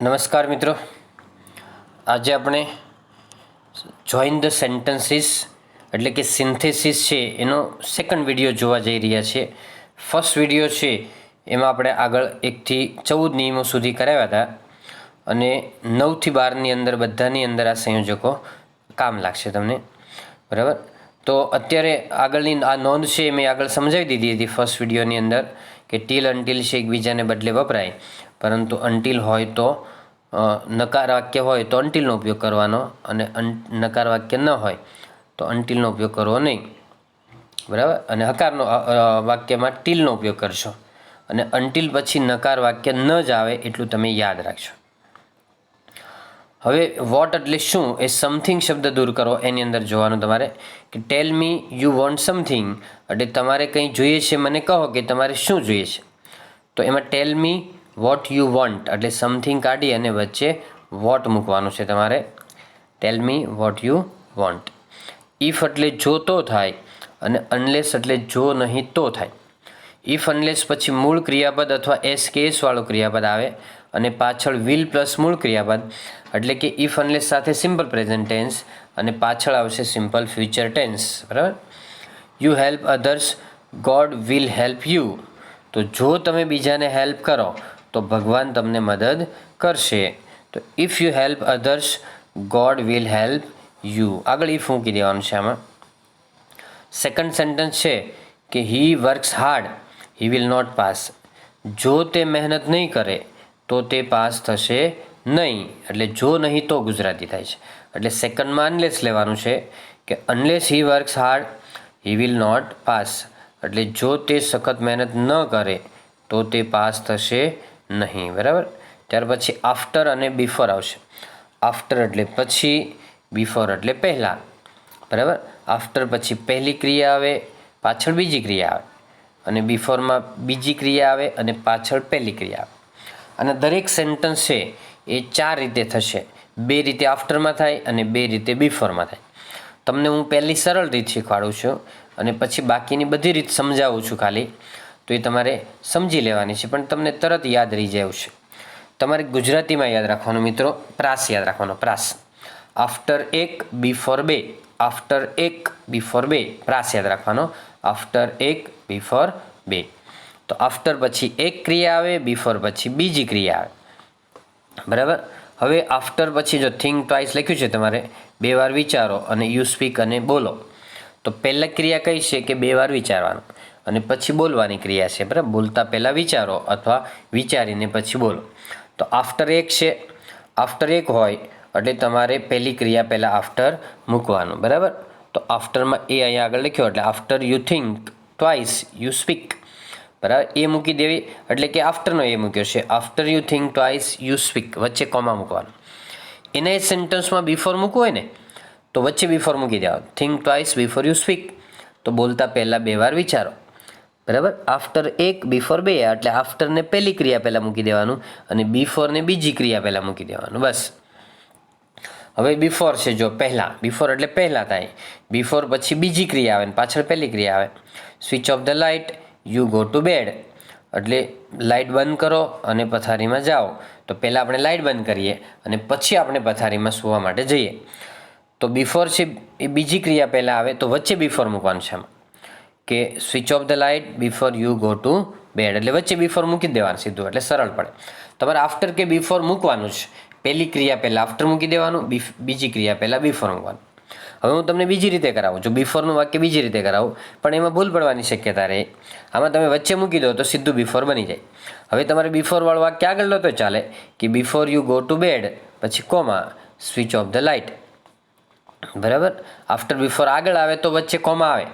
નમસ્કાર મિત્રો, આજે આપણે જોઈન ધ સેન્ટન્સીસ એટલે કે સિન્થેસિસ છે એનો સેકન્ડ વિડીયો જોવા જઈ રહ્યા છીએ. ફર્સ્ટ વિડીયો છે એમાં આપણે આગળ 1 થી 14 નિયમો સુધી કરાવ્યા હતા અને 9 થી 12ની અંદર બધાની અંદર આ સંયોજકો કામ લાગશે તમને, બરાબર. તો અત્યારે આગળની આ નોંધ છે મેં આગળ સમજાવી દીધી હતી ફર્સ્ટ વિડીયોની અંદર કે ટીલ અનટીલ છે એકબીજાને બદલે વપરાય, પરંતુ અનટીલ હોય તો નકાર વાક્ય હોય તો અનટીલનો ઉપયોગ કરવાનો અને નકાર વાક્ય ન હોય તો અનટીલનો ઉપયોગ કરવો નહીં, બરાબર. અને હકારનો વાક્યમાં ટીલનો ઉપયોગ કરશો અને અનટીલ પછી નકાર વાક્ય ન જ આવે એટલું તમે યાદ રાખશો. હવે વોટ એટલે શું એ સમથિંગ શબ્દ દૂર કરો એની અંદર જોવાનું તમારે કે ટેલ મી યુ વોન્ટ સમથિંગ એટલે તમારે કંઈ જોઈએ છે મને કહો કે તમારે શું જોઈએ છે. તો એમાં tell me what you want એટલે સમથિંગ કાઢી અને વચ્ચે વોટ મૂકવાનું છે તમારે. Tell me what you want. If એટલે જો તો થાય અને અનલેસ એટલે જો નહીં તો થાય. ઇફ અનલેસ પછી મૂળ ક્રિયાપદ અથવા એસ કે એસવાળું ક્રિયાપદ આવે અને પાછળ વિલ પ્લસ મૂળ ક્રિયાપદ એટલે કે ઇફ અનલેસ સાથે સિમ્પલ પ્રેઝન્ટ ટેન્સ અને પાછળ આવશે સિમ્પલ ફ્યુચર ટેન્સ, બરાબર. You help others God will help you. તો જો તમે બીજાને હેલ્પ કરો તો ભગવાન તમને મદદ કરશે. તો if you help others God will help you. આગળ ઇફ મૂકી દેવાનું છે આમાં. સેકન્ડ સેન્ટેન્સ છે કે he works hard he will not pass. જો તે મહેનત નહીં કરે તો તે પાસ થશે નહીં, એટલે જો નહીં તો ગુજરાતી થાય છે. એટલે સેકન્ડમાં અનલેસ લેવાનું છે કે unless he works hard he will not pass. એટલે જો તે સખત મહેનત ન કરે તો તે પાસ થશે નહીં, બરાબર. ત્યાર પછી આફ્ટર અને બિફોર આવશે. આફ્ટર એટલે પછી, બિફોર એટલે પહેલાં, બરાબર. આફ્ટર પછી પહેલી ક્રિયા આવે, પાછળ બીજી ક્રિયા આવે, અને બિફોરમાં બીજી ક્રિયા આવે અને પાછળ પહેલી ક્રિયા આવે. અને દરેક સેન્ટન્સ છે એ 4 રીતે થશે. 2 રીતે આફ્ટરમાં થાય અને 2 રીતે બિફોરમાં થાય. તમને હું પહેલી સરળ રીત શીખવાડું છું અને પછી બાકીની બધી રીત સમજાવું છું ખાલી, તો એ તમારે સમજી લેવાની છે પણ તમને તરત યાદ રહી જાય છે. તમારે ગુજરાતીમાં યાદ રાખવાનું મિત્રો, પ્રાસ યાદ રાખવાનો, પ્રાસ. આફ્ટર 1 બિફોર 2, આફ્ટર 1 બિફોર 2 પ્રાસ યાદ રાખવાનો. After 1 before 2. તો આફ્ટર પછી એક ક્રિયા આવે, બિફોર પછી બીજી ક્રિયા આવે, બરાબર. હવે આફ્ટર પછી જો થિંક ટ્વાઇસ લખ્યું છે તમારે 2 વાર વિચારો અને યુ સ્પીક અને બોલો. તો પહેલા ક્રિયા કઈ છે કે 2 વાર વિચારવાનું અને પછી બોલવાની ક્રિયા છે, બરાબર. બોલતા પહેલાં વિચારો અથવા વિચારીને પછી બોલો. તો આફ્ટર 1 છે, આફ્ટર 1 હોય એટલે તમારે પહેલી ક્રિયા પહેલાં આફ્ટર મૂકવાનું, બરાબર. તો આફ્ટરમાં એ અહીંયા આગળ લખ્યો એટલે after you think twice you speak, બરાબર. એ મૂકી દેવી એટલે કે આફ્ટરનો એ મૂક્યો છે. After you think twice you speak, વચ્ચે કોમા મૂકવાનું. એના એ સેન્ટન્સમાં બિફોર મૂકવું હોય ને તો વચ્ચે બિફોર મૂકી દેવાનું. Think twice before you speak, તો બોલતા પહેલાં 2 વાર વિચારો, બરાબર. આફ્ટર 1 બિફોર 2 એટલે આફ્ટરને પહેલી ક્રિયા પહેલાં મૂકી દેવાનું અને બિફોરને બીજી ક્રિયા પહેલાં મૂકી દેવાનું, બસ. હવે બિફોર છે જો પહેલાં, બિફોર એટલે પહેલાં થાય, બિફોર પછી બીજી ક્રિયા આવે ને પાછળ પહેલી ક્રિયા આવે. Switch off the light you go to bed એટલે લાઇટ બંધ કરો અને પથારીમાં જાઓ. તો પહેલાં આપણે લાઇટ બંધ કરીએ અને પછી આપણે પથારીમાં સૂવા માટે જઈએ. તો બિફોર છે એ બીજી ક્રિયા પહેલાં આવે તો વચ્ચે બિફોર મૂકવાનું છે આમાં કે switch off the light before you go to bed એટલે વચ્ચે બિફોર મૂકી દેવાનું સીધું, એટલે સરળ પડે. તમારે આફ્ટર કે બિફોર મૂકવાનું છે. પહેલી ક્રિયા પહેલાં આફ્ટર મૂકી દેવાનું, બીજી ક્રિયા પહેલાં બિફોર મૂકવાનું. હવે હું તમને બીજી રીતે કરાવું છું, બિફોરનું વાક્ય બીજી રીતે કરાવું પણ એમાં ભૂલ પડવાની શક્યતા રહે. આમાં તમે વચ્ચે મૂકી દો તો સીધું બિફોર બની જાય. હવે તમારે બિફોરવાળું વાક્ય આગળ લો તો ચાલે કે before you go to bed પછી comma switch off the light, બરાબર. આફ્ટર બિફોર આગળ આવે તો વચ્ચે કોમા આવે,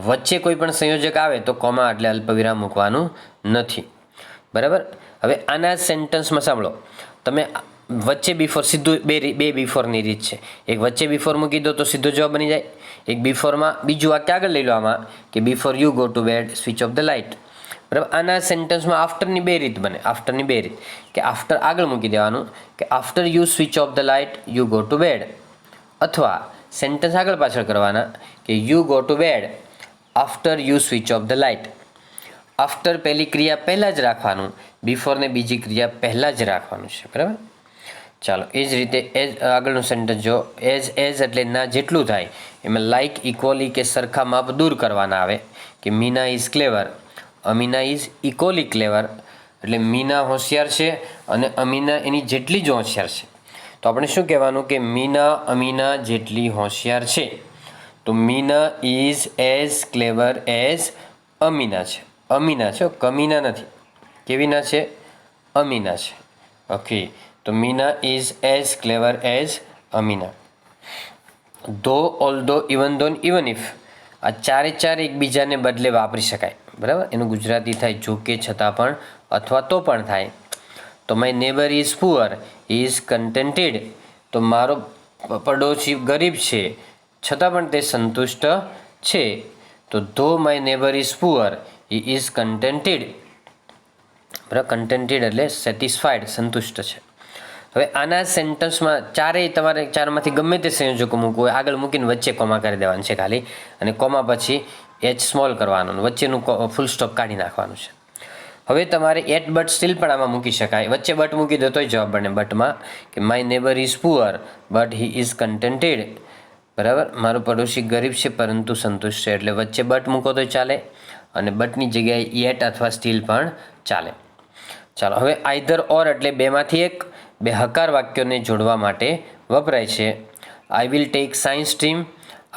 વચ્ચે કોઈ પણ સંયોજક આવે તો કોમા એટલે અલ્પવિરામ મૂકવાનું નથી, બરાબર. હવે આના સેન્ટન્સમાં સાંભળો, તમે વચ્ચે બિફોર સીધું બે બિફોરની રીત છે. એક વચ્ચે બિફોર મૂકી દો તો સીધો જવાબ બની જાય. એક બિફોરમાં બીજું વાક્ય આગળ લઈ લો આમાં કે before you go to bed switch off the light, બરાબર. આના સેન્ટન્સમાં આફ્ટરની 2 રીત બને. આફ્ટરની 2 રીત કે આફ્ટર આગળ મૂકી દેવાનું કે after you switch off the light you go to bed, અથવા સેન્ટન્સ આગળ પાછળ કરવાના કે you go to bed after you switch off the light. After પહેલી ક્રિયા પહેલાં જ રાખવાનું, બિફોરને બીજી ક્રિયા પહેલાં જ રાખવાનું છે, બરાબર. ચાલો એ જ રીતે એજ આગળનું સેન્ટેન્સ જો એઝ એટલે ના જેટલું થાય એમાં લાઇક ઇક્વલી કે સરખા માપ દૂર કરવાના આવે કે Meena is clever, Amina is equally clever, એટલે મીના હોશિયાર છે અને અમીના એની જેટલી જ હોશિયાર છે. તો આપણે શું કહેવાનું કે મીના અમીના જેટલી હોશિયાર છે. તો Meena is as clever as Amina છે. અમીના છે, કમીના નથી. કેવી ના છે? અમીના છે. ઓકે, તો Meena is as clever as Amina. ધો, ઓલ્ધો, ઇવન ધો, ઇવન ઇફ, આ ચારે ચાર એકબીજાને બદલે વાપરી શકાય. બરાબર, એનું ગુજરાતી થાય જો કે, છતાં પણ, અથવા તો પણ થાય. તો my neighbour is poor, is contented, તો મારો પડોશી ગરીબ છે છતાં પણ તે સંતુષ્ટ છે. તો though my neighbour is poor, he is contented. બરાબર, કન્ટેન્ટેડ એટલે સેટિસ્ફાઈડ, સંતુષ્ટ છે. હવે આના સેન્ટેન્સમાં ચારેય તમારે ચારમાંથી ગમે તે સંયોજકો મૂકવું હોય, આગળ મૂકીને વચ્ચે કોમા કરી દેવાનું છે ખાલી, અને કોમા પછી એચ સ્મોલ કરવાનું, વચ્ચેનું ફૂલ સ્ટોપ કાઢી નાખવાનું છે. હવે તમારે એટ બટ સ્ટીલ પણ આમાં મૂકી શકાય. વચ્ચે બટ મૂકી દો તોય જવાબ બને બટમાં કે my neighbour is poor but he is contented. બરાબર, મારો પડોશી ગરીબ છે પરંતુ સંતુષ્ટ છે, એટલે વચ્ચે બટ મૂકો તો ચાલે, અને બટની જગ્યાએ એટ અથવા સ્ટીલ પણ ચાલે. ચાલો, હવે આઈધર ઓર એટલે બેમાંથી એક, બે હકાર વાક્યોને જોડવા માટે વપરાય છે. I will take science stream,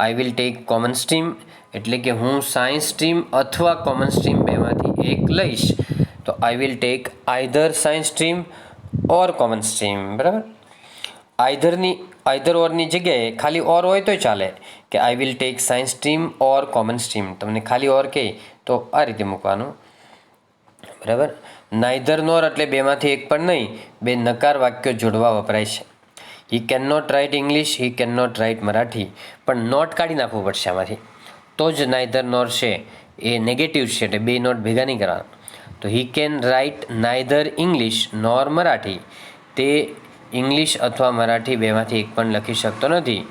I will take common stream, એટલે કે હું સાયન્સ સ્ટ્રીમ અથવા કોમન સ્ટ્રીમ બેમાંથી એક લઈશ. તો I will take either science stream or common stream. બરાબર, આઈધર ઓરની જગ્યાએ ખાલી ઓર હોય તો ચાલે, કે I will take science stream or common stream. તમને ખાલી ઓર કહે તો આ રીતે મૂકવાનું. બરાબર, નાઈધર નોર એટલે બેમાંથી એક પણ નહીં, બે નકાર વાક્યો જોડવા વપરાય છે. He can not write English, he can not write Marathi, પણ નોટ કાઢી નાખવું પડશે આમાંથી, તો જ નાઈધર નોર છે એ નેગેટિવ છે, એટલે બે નોટ ભેગા નહીં કરવાના. તો he can write neither English nor Marathi, તે ઇંગ્લિશ અથવા મરાઠી બેમાંથી એક પણ લખી શકતો નથી.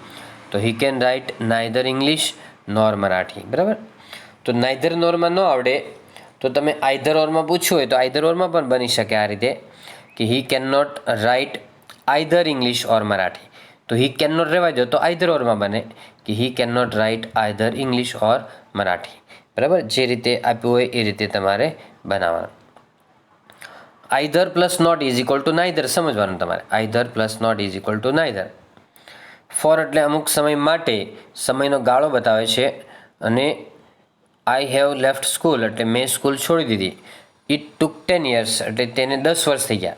તો he can write neither English nor Marathi. બરાબર, તો નાઈધર નોરમાં ન આવડે તો તમે આઈધર ઓરમાં પૂછ્યું હોય તો આઈધર ઓરમાં પણ બની શકે આ રીતે, કે he can not write either English or Marathi. તો હી કેન નોટ રહેવા દો તો આઈધર ઓરમાં બને કે he can not write either English or Marathi. બરાબર, જે રીતે આપ્યું હોય એ રીતે તમારે બનાવવાનું. Either plus not is equal to neither સમજવાનું તમારે. Either plus not is equal to neither. For એટલે અમુક સમય માટે, સમયનો ગાળો બતાવે છે. અને આઈ હેવ લેફ્ટ સ્કૂલ એટલે મેં સ્કૂલ છોડી દીધી. ઇટ ટુક 10 years એટલે તેને 10 વર્ષ થઈ ગયા.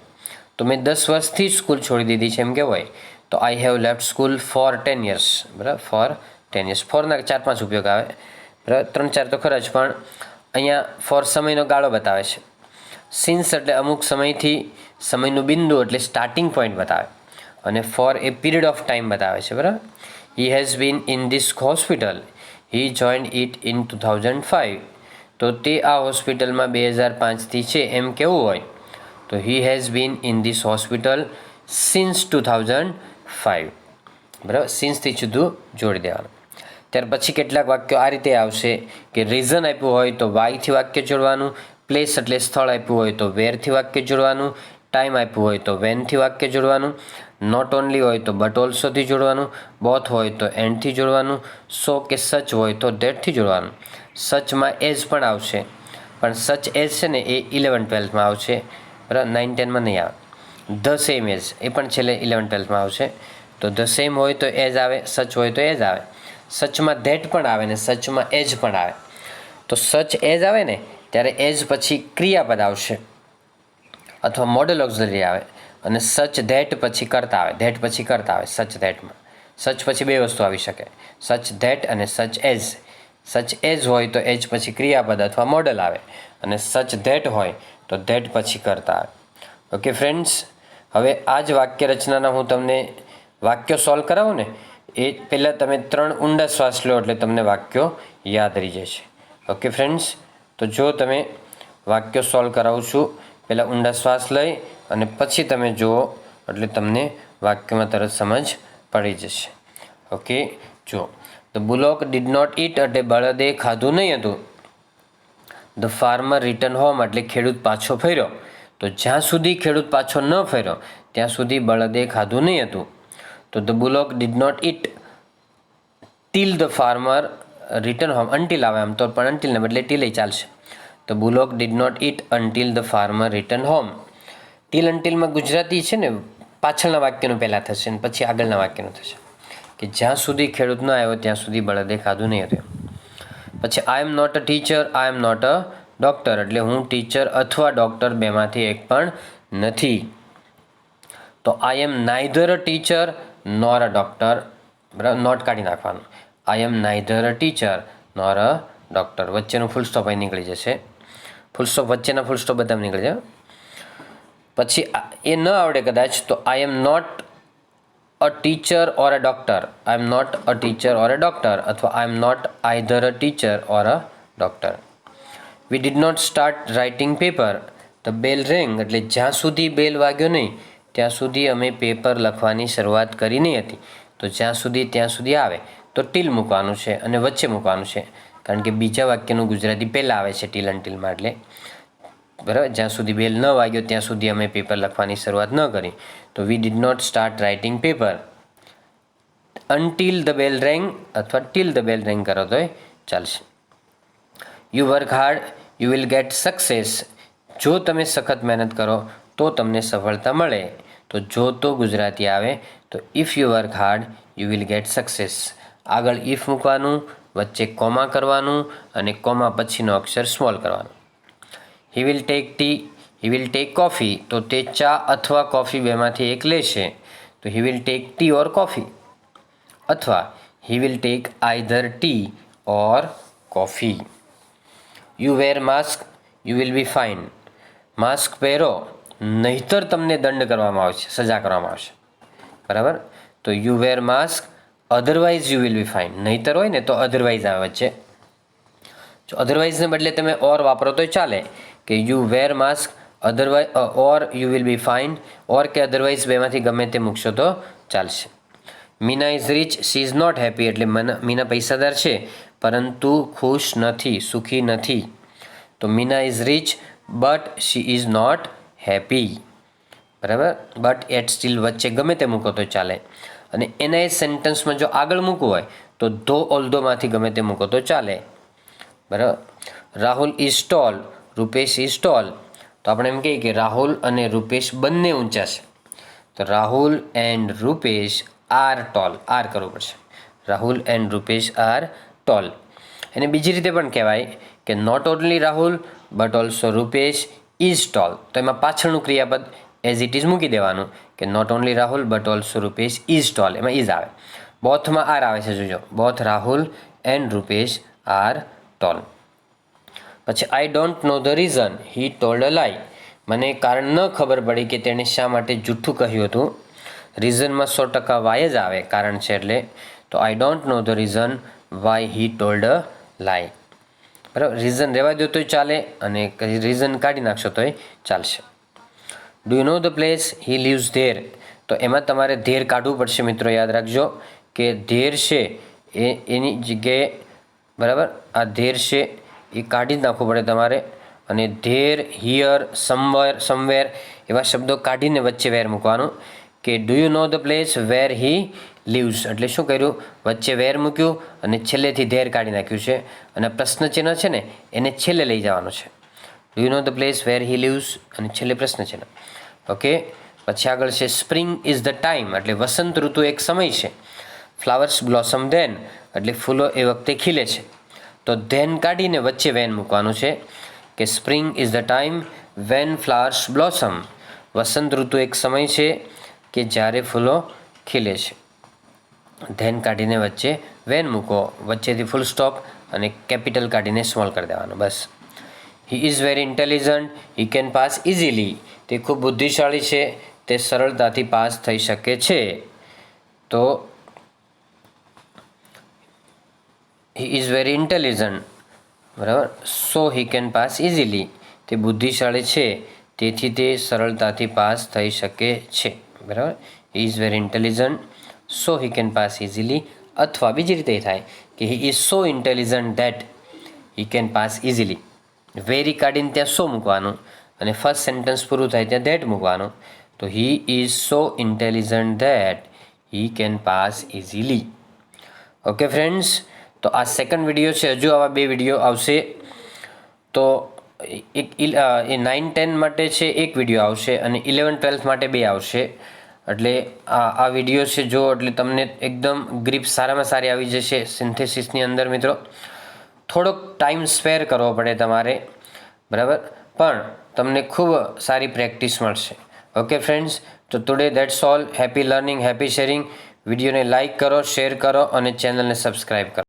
તો મેં 10 વર્ષથી સ્કૂલ છોડી દીધી છે એમ કહેવાય. તો I have left school four 10 years. બરાબર, ફોર 10 years. ફોરના 4-5 ઉપયોગ આવે. બરાબર, 3-4 તો ખરા જ, પણ અહીંયા ફોર સમયનો ગાળો બતાવે છે. સિન્સ એટલે અમુક સમયથી, સમયનું બિંદુ એટલે સ્ટાર્ટિંગ પોઈન્ટ બતાવે. અને for a period of time બતાવે છે. બરાબર, he has been in this hospital, he joined it in 2005. તો તે આ હોસ્પિટલમાં 2005થી છે એમ કેવું હોય તો હી has been in this hospital since 2005. બરાબર, સિન્સથી સીધું જોડી દેવાનું. ત્યાર પછી કેટલાક વાક્યો આ રીતે આવશે કે રીઝન આપ્યું હોય તો વાયથી વાક્ય જોડવાનું, પ્લેસ એટલે સ્થળ આપ્યું હોય તો વેરથી વાક્ય જોડવાનું, ટાઈમ આપ્યું હોય તો વેનથી વાક્ય જોડવાનું, નોટ ઓનલી હોય તો બટ ઓલ્સોથી જોડવાનું, બોથ હોય તો એન્ડથી જોડવાનું, સો કે સચ હોય તો ધેટથી જોડવાનું. સચમાં એઝ પણ આવશે, પણ સચ એઝ છે ને એ 11-12માં આવશે. બરાબર, 9-10માં નહીં આવે. ધ સેમ એઝ એ પણ છેલ્લે 11-12માં આવશે. તો ધ સેમ હોય તો એઝ આવે, સચ હોય તો એઝ આવે. સચમાં ધેટ પણ આવે ને સચમાં એઝ પણ આવે. તો સચ એઝ આવે ને ત્યારે એઝ પછી ક્રિયાપદ આવશે અથવા મોડલ ઓક્ઝિલરી આવે, અને સચ ધેટ પછી કરતા આવે. ધેટ પછી કરતા આવે સચ ધેટમાં. સચ પછી બે વસ્તુ આવી શકે, સચ ધેટ અને સચ એઝ. સચ એઝ હોય તો એઝ પછી ક્રિયાપદ અથવા મોડલ આવે, અને સચ ધેટ હોય તો ધેટ પછી કરતા આવે. ઓકે ફ્રેન્ડ્સ, હવે આ જ વાક્ય રચનાના હું તમને વાક્યો સોલ્વ કરાવું ને એ પહેલાં તમે 3 ઊંડા શ્વાસ લો એટલે તમને વાક્યો યાદ રહી જશે. ઓકે ફ્રેન્ડ્સ, તો જો તમે વાક્યો સોલ્વ કરાવું છું, પહેલાં ઊંડા શ્વાસ લઈ અને પછી તમે જુઓ એટલે તમને વાક્યમાં તરત સમજ પડી જશે. ઓકે, જુઓ. The bullock did not eat એટલે બળદે ખાધું નહીં હતું. ધ ફાર્મર રિટર્ન હોમ એટલે ખેડૂત પાછો ફર્યો. તો જ્યાં સુધી ખેડૂત પાછો ન ફર્યો ત્યાં સુધી બળદે ખાધું નહીં હતું. તો the bullock did not eat till the farmer return home. Until આવે આમ તો, પણ અનટીલને બદલે ટીલે ચાલશે. The bullock did not eat until the farmer return home. Till અનટીલમાં ગુજરાતી છે ને પાછળના વાક્યનું પહેલાં થશે ને પછી આગળના વાક્યનું થશે, કે જ્યાં સુધી ખેડૂત ન આવ્યો ત્યાં સુધી બળદે ખાધું નહીં હતું. પછી I am not a teacher, I am not a doctor, એટલે હું ટીચર અથવા ડૉક્ટર બેમાંથી એક પણ નથી. તો I am neither a teacher nor a doctor, બરાબર, નોટ કાઢી નાખવાનું. I am neither a teacher nor a doctor, વચ્ચેનું ફૂલ સ્ટોપ અહીં નીકળી જશે. ફૂલ સ્ટોપ વચ્ચેના ફૂલ સ્ટોપ બધા નીકળી જાય. પછી એ ન આવડે કદાચ તો I am not a teacher or a doctor, I am not a teacher or a doctor, અથવા I am not either a teacher or a doctor. We did not start writing paper, the bell rang, એટલે જ્યાં સુધી બેલ વાગ્યો નહીં ત્યાં સુધી અમે paper લખવાની શરૂઆત કરી નહીં હતી. તો જ્યાં સુધી ત્યાં સુધી આવે તો ટીલ મૂકવાનું છે અને વચ્ચે મૂકવાનું છે, કારણ કે બીજા વાક્યનું ગુજરાતી પહેલાં આવે છે ટીલ અનટીલમાં. એટલે બરાબર, જ્યાં સુધી બેલ ન વાગ્યો ત્યાં સુધી અમે પેપર લખવાની શરૂઆત ન કરી. તો we did not start writing paper until the bell rang, અથવા ટીલ ધ બેલ રેંગ કરો તોય ચાલશે. You work hard you will get success, જો તમે સખત મહેનત કરો તો તમને સફળતા મળે. તો જો તો ગુજરાતી આવે તો if you work hard you will get success. આગળ ઇફ મૂકવાનું, વચ્ચે કોમા કરવાનું અને કોમા પછીનો અક્ષર સ્મોલ કરવાનો. He will take tea, he will take coffee, તો તે ચા અથવા કોફી બેમાંથી એક લેશે. તો he will take tea or coffee, અથવા he will take either tea or coffee. You wear mask you will be fine, mask પહેરો નહીતર તમને દંડ કરવામાં આવશે, સજા કરવામાં આવશે. બરાબર, તો you wear mask otherwise you will be fine, નહીતર હોય ને તો અધરવાઇઝ આવે વચ્ચે. જો અધરવાઇઝને બદલે તમે ઓર વાપરો તો ચાલે, કે you wear mask otherwise or you will be fine, or કે અધરવાઇઝ બેમાંથી ગમે તે મૂકશો તો ચાલશે. Meena is rich she is not happy, એટલે મીના પૈસાદાર છે પરંતુ ખુશ નથી, સુખી નથી. તો Meena is rich but she is not happy. બરાબર, બટ એટ સ્ટીલ વચ્ચે ગમે તે મૂકો તો ચાલે. અને એના એ સેન્ટેન્સમાં જો આગળ મૂકવું હોય તો ધો ઓલ્ધોમાંથી ગમે તે મૂકો તો ચાલે. બરાબર, Rahul is tall Rupesh is tall, તો આપણે એમ કહીએ કે રાહુલ અને રૂપેશ બંને ઊંચા છે. તો Rahul and Rupesh are tall, are કરવું પડશે. Rahul and Rupesh are tall. એને બીજી રીતે પણ કહેવાય કે not only Rahul but also Rupesh is tall. તો એમાં પાછળનું ક્રિયાપદ એઝ ઇટ ઇઝ મૂકી દેવાનું, કે not only Rahul but also Rupesh is tall, એમાં ઇઝ આવે. બોથમાં આર આવે છે, જોજો, both Rahul and Rupesh are tall. પછી I don't know the reason he told a lie, મને કારણ ન ખબર પડી કે તેણે શા માટે જૂઠું કહ્યું હતું. રીઝનમાં 100% વાય જ આવે, કારણ છે એટલે. તો I don't know the reason why he told a lie. બરાબર, રીઝન રહેવા દો તોય ચાલે અને રીઝન કાઢી નાખશો તોય ચાલશે. Do you know the place he leaves there, તો એમાં તમારે ધેર કાઢવું પડશે મિત્રો, યાદ રાખજો કે ધેર છે એની જગ્યાએ, બરાબર, આ ધેર છે એ કાઢી જ નાખવું પડે તમારે. અને ધેર, હિયર, સમવેર એવા શબ્દો કાઢીને વચ્ચે વેર મૂકવાનું. કે do you know the place where he leaves, એટલે શું કર્યું, વચ્ચે વેર મૂક્યું અને છેલ્લેથી ધેર કાઢી નાખ્યું છે. અને પ્રશ્નચિહ્ન છે ને એને છેલ્લે લઈ જવાનું છે. Do you know the place where he leaves અને છેલ્લે પ્રશ્નચિહ્ન. ઓકે, પછી આગળ છે સ્પ્રિંગ ઇઝ ધ ટાઈમ, એટલે વસંત ઋતુ એક સમય છે. ફ્લાવર્સ બ્લોસમ ધેન, એટલે ફૂલો એ વખતે ખીલે છે. તો ધેન કાઢીને વચ્ચે વેન મૂકવાનું છે, કે spring is the time when flowers blossom, વસંત ઋતુ એક સમય છે કે જ્યારે ફૂલો ખીલે છે. ધેન કાઢીને વચ્ચે વેન મૂકો, વચ્ચેથી ફૂલ સ્ટોપ અને કેપિટલ કાઢીને સ્મોલ કરી દેવાનું, બસ. He is very intelligent he can pass easily, તે ખૂબ બુદ્ધિશાળી છે, તે સરળતાથી પાસ થઈ શકે છે. તો હી ઇઝ વેરી ઇન્ટેલિજન્ટ, બરાબર, સો હી કેન પાસ ઇઝીલી, તે બુદ્ધિશાળી છે તેથી તે સરળતાથી પાસ થઈ શકે છે. બરાબર, હી is very intelligent so he can pass easily. અથવા બીજી રીતે થાય કે he is so intelligent that he can pass easily. Very કાઢીને ત્યાં સો મૂકવાનું અને ફર્સ્ટ સેન્ટેન્સ પૂરું થાય ત્યાં ધેટ મૂકવાનું. તો he is so intelligent that he can pass easily. Okay friends, તો આ સેકન્ડ વિડીયો છે. હજુ આવા 2 વિડીયો આવશે. તો એક 9-10 માટે છે એક વિડીયો આવશે અને 11-12 માટે 2 આવશે. એટલે આ વિડીયો છે જો એટલે તમને એકદમ ગ્રીપ સારામાં સારી આવી જશે સિન્થેસિસની અંદર મિત્રો. થોડોક ટાઈમ સ્પેર કરવો પડે તમારે, બરાબર, પણ તમને ખૂબ સારી પ્રેક્ટિસ મળશે. ઓકે ફ્રેન્ડ્સ, તો today that's all. Happy learning, happy sharing. વિડીયોને લાઇક કરો, શેર કરો અને ચેનલને સબસ્ક્રાઈબ કરો.